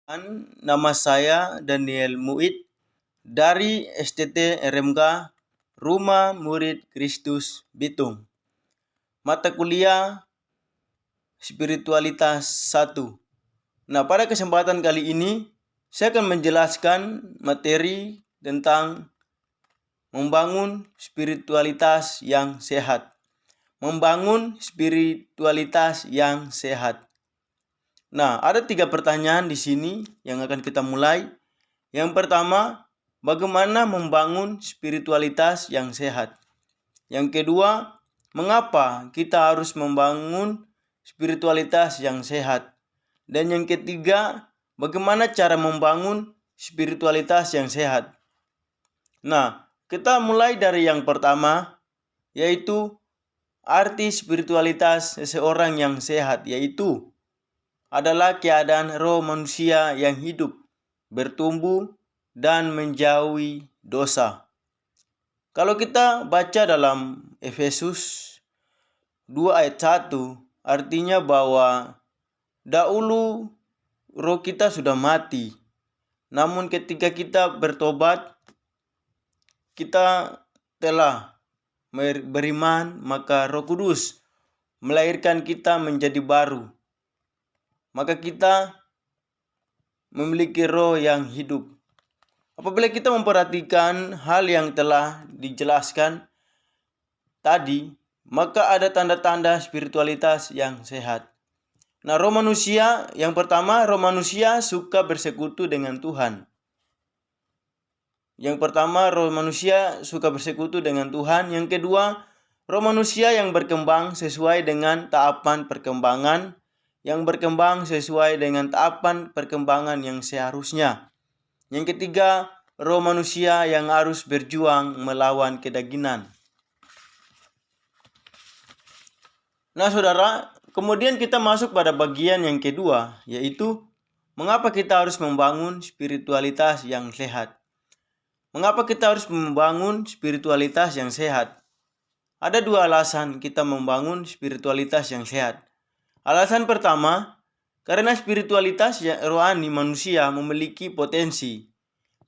Nama saya Daniel Muid dari STT RMK Rumah Murid Kristus Bitung. Mata kuliah Spiritualitas 1. Nah, pada kesempatan kali ini saya akan menjelaskan materi tentang membangun spiritualitas yang sehat. Membangun spiritualitas yang sehat. Nah, ada 3 pertanyaan di sini yang akan kita mulai. Yang pertama, bagaimana membangun spiritualitas yang sehat? Yang kedua, mengapa kita harus membangun spiritualitas yang sehat? Dan yang ketiga, bagaimana cara membangun spiritualitas yang sehat? Nah, kita mulai dari yang pertama, yaitu arti spiritualitas seseorang yang sehat, yaitu adalah keadaan roh manusia yang hidup, bertumbuh, dan menjauhi dosa. Kalau kita baca dalam Efesus 2 ayat 1, artinya bahwa dahulu roh kita sudah mati. Namun ketika kita bertobat, kita telah beriman, maka Roh Kudus melahirkan kita menjadi baru. Maka kita memiliki roh yang hidup. Apabila kita memperhatikan hal yang telah dijelaskan tadi, maka ada tanda-tanda spiritualitas yang sehat. Nah, roh manusia, yang pertama, roh manusia suka bersekutu dengan Tuhan. Yang pertama, roh manusia suka bersekutu dengan Tuhan. Yang kedua, roh manusia yang berkembang sesuai dengan tahapan perkembangan, yang berkembang sesuai dengan tahapan perkembangan yang seharusnya. Yang ketiga, roh manusia yang harus berjuang melawan kedagingan. Nah, saudara, kemudian kita masuk pada bagian yang kedua, yaitu mengapa kita harus membangun spiritualitas yang sehat. Mengapa kita harus membangun spiritualitas yang sehat? Ada 2 alasan kita membangun spiritualitas yang sehat. Alasan pertama, karena spiritualitas rohani manusia memiliki potensi.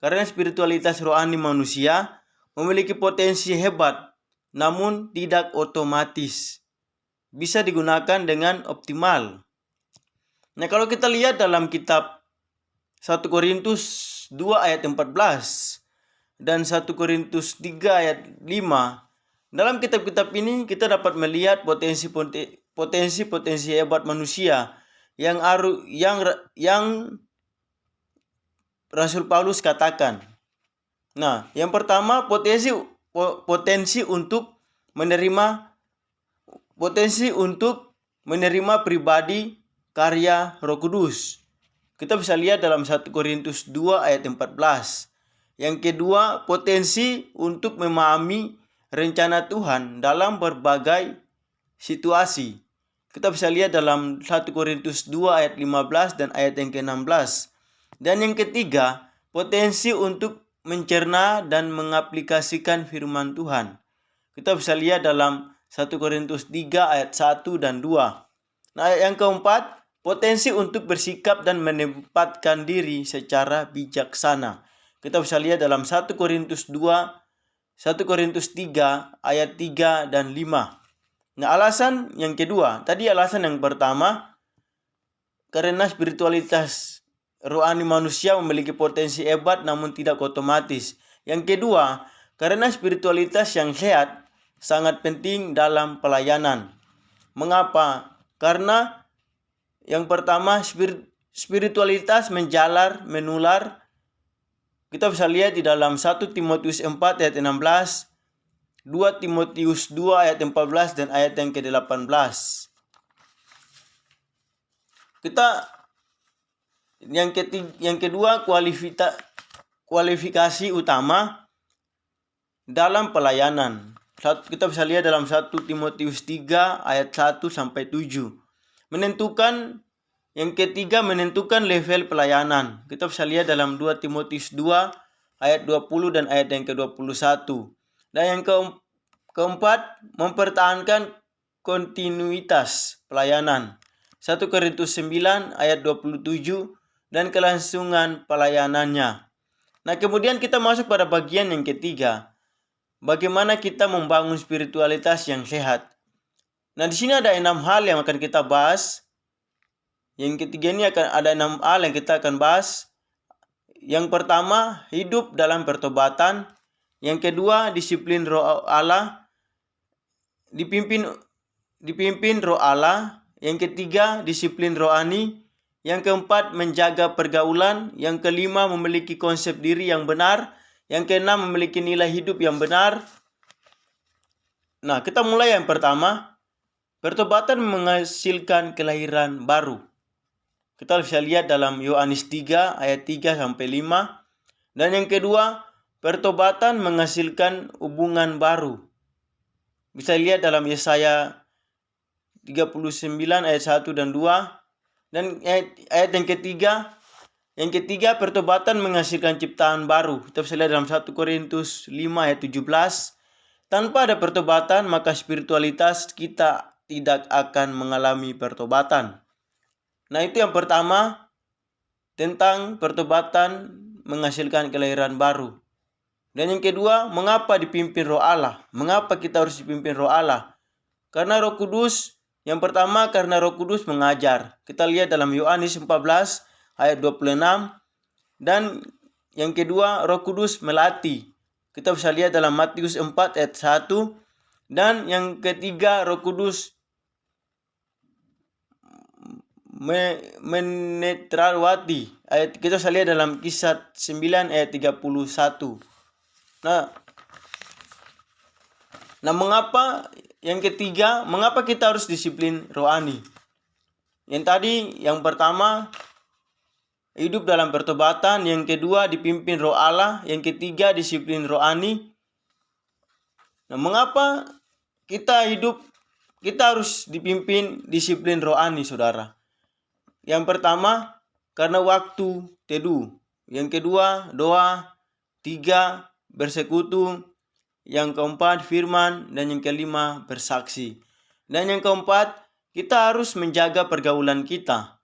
Karena spiritualitas rohani manusia memiliki potensi hebat, namun tidak otomatis bisa digunakan dengan optimal. Nah, kalau kita lihat dalam kitab 1 Korintus 2 ayat 14 dan 1 Korintus 3 ayat 5, dalam kitab-kitab ini kita dapat melihat potensi hebat manusia yang Rasul Paulus katakan. Nah, yang pertama, potensi untuk menerima pribadi karya Roh Kudus. Kita bisa lihat dalam 1 Korintus 2 ayat 14. Yang kedua, potensi untuk memahami rencana Tuhan dalam berbagai situasi. Kita bisa lihat dalam 1 Korintus 2 ayat 15 dan ayat yang ke-16. Dan yang ketiga, potensi untuk mencerna dan mengaplikasikan firman Tuhan. Kita bisa lihat dalam 1 Korintus 3 ayat 1 dan 2. Nah, yang keempat, potensi untuk bersikap dan menempatkan diri secara bijaksana. Kita bisa lihat dalam 1 Korintus 2, 1 Korintus 3 ayat 3 dan 5. Nah, alasan yang kedua, tadi alasan yang pertama, karena spiritualitas rohani manusia memiliki potensi hebat namun tidak otomatis. Yang kedua, karena spiritualitas yang sehat sangat penting dalam pelayanan. Mengapa? Karena yang pertama, spiritualitas menular. Kita bisa lihat di dalam 1 Timotius 4 ayat 16, 2 Timotius 2 ayat 14 dan ayat yang ke-18. Yang kedua, kualifikasi utama dalam pelayanan. Kita bisa lihat dalam 1 Timotius 3 ayat 1 sampai 7. Yang ketiga, menentukan level pelayanan. Kita bisa lihat dalam 2 Timotius 2 ayat 20 dan ayat yang ke-21. Dan yang keempat, mempertahankan kontinuitas pelayanan. 1 Korintus 9 ayat 27 dan kelangsungan pelayanannya. Nah, kemudian kita masuk pada bagian yang ketiga. Bagaimana kita membangun spiritualitas yang sehat. Nah, di sini ada 6 hal yang akan kita bahas. Yang ketiga ini akan ada 6 hal yang kita akan bahas. Yang pertama, hidup dalam pertobatan. Yang kedua, disiplin roh Allah. Dipimpin roh Allah. Yang ketiga, disiplin rohani. Yang keempat, menjaga pergaulan. Yang kelima, memiliki konsep diri yang benar. Yang keenam, memiliki nilai hidup yang benar. Nah, kita mulai yang pertama. Pertobatan menghasilkan kelahiran baru. Kita bisa lihat dalam Yohanes 3 ayat 3-5. Dan yang kedua, pertobatan menghasilkan hubungan baru. Bisa lihat dalam Yesaya 39 ayat 1 dan 2. Dan ayat yang ketiga, pertobatan menghasilkan ciptaan baru. Kita bisa lihat dalam 1 Korintus 5 ayat 17. Tanpa ada pertobatan, maka spiritualitas kita tidak akan mengalami pertobatan. Nah, itu yang pertama, tentang pertobatan menghasilkan kelahiran baru. Dan yang kedua, mengapa dipimpin roh Allah? Mengapa kita harus dipimpin roh Allah? Karena Roh Kudus. Yang pertama, karena Roh Kudus mengajar. Kita lihat dalam Yohanes 14 ayat 26. Dan yang kedua, Roh Kudus melatih. Kita bisa lihat dalam Matius 4 ayat 1. Dan yang ketiga, Roh Kudus menetralwati. Kita bisa lihat dalam Kisah 9 ayat 31. Nah, mengapa yang ketiga, mengapa kita harus disiplin rohani? Yang tadi, yang pertama, hidup dalam pertobatan. Yang kedua, dipimpin roh Allah. Yang ketiga, disiplin rohani. Nah, mengapa kita harus dipimpin disiplin rohani, saudara? Yang pertama, karena waktu teduh. Yang kedua, doa. 3, bersekutu. Yang keempat, firman. Dan yang kelima, bersaksi. Dan yang keempat, kita harus menjaga pergaulan kita.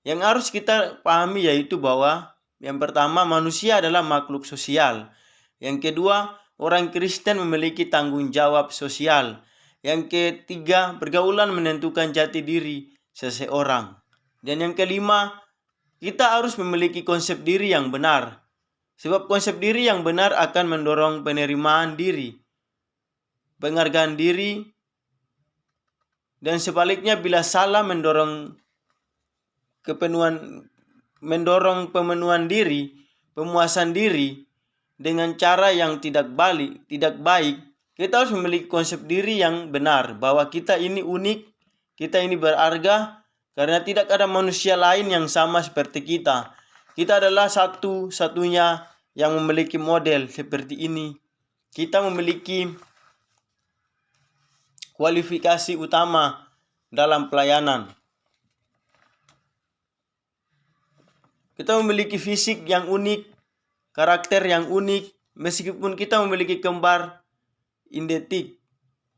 Yang harus kita pahami yaitu bahwa yang pertama, manusia adalah makhluk sosial. Yang kedua, orang Kristen memiliki tanggung jawab sosial. Yang ketiga, pergaulan menentukan jati diri seseorang. Dan yang kelima, kita harus memiliki konsep diri yang benar. Sebab konsep diri yang benar akan mendorong penerimaan diri, penghargaan diri, dan sebaliknya bila salah mendorong pemenuhan diri, pemuasan diri dengan cara yang tidak baik, kita harus memiliki konsep diri yang benar bahwa kita ini unik, kita ini berharga karena tidak ada manusia lain yang sama seperti kita. Kita adalah satu-satunya yang memiliki model seperti ini. Kita memiliki kualifikasi utama dalam pelayanan. Kita memiliki fisik yang unik, karakter yang unik, meskipun kita memiliki kembar identik.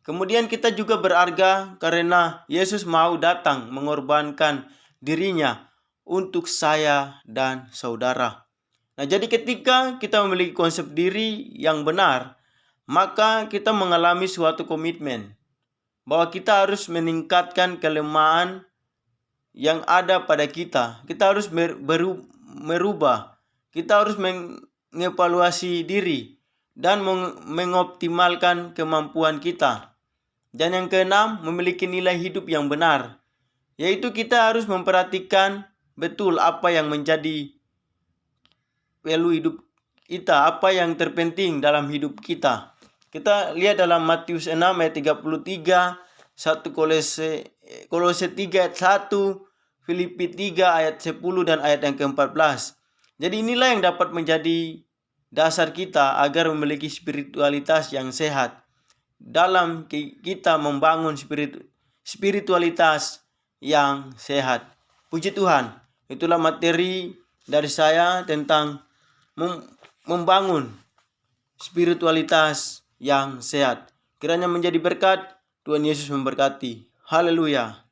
Kemudian kita juga berharga karena Yesus mau datang mengorbankan dirinya untuk saya dan saudara. Nah, jadi ketika kita memiliki konsep diri yang benar, maka kita mengalami suatu komitmen bahwa kita harus meningkatkan kelemahan yang ada pada kita. Kita harus merubah. Kita harus mengevaluasi diri dan mengoptimalkan kemampuan kita. Dan yang keenam, memiliki nilai hidup yang benar, yaitu kita harus memperhatikan betul apa yang menjadi value hidup kita, apa yang terpenting dalam hidup kita. Kita lihat dalam Matius 6 ayat 33, 1 Kolose 3 ayat 1, Filipi 3 ayat 10 dan ayat yang ke-14. Jadi inilah yang dapat menjadi dasar kita agar memiliki spiritualitas yang sehat. Dalam kita membangun spiritualitas yang sehat. Puji Tuhan, itulah materi dari saya tentang membangun spiritualitas yang sehat. Kiranya menjadi berkat. Tuhan Yesus memberkati. Haleluya.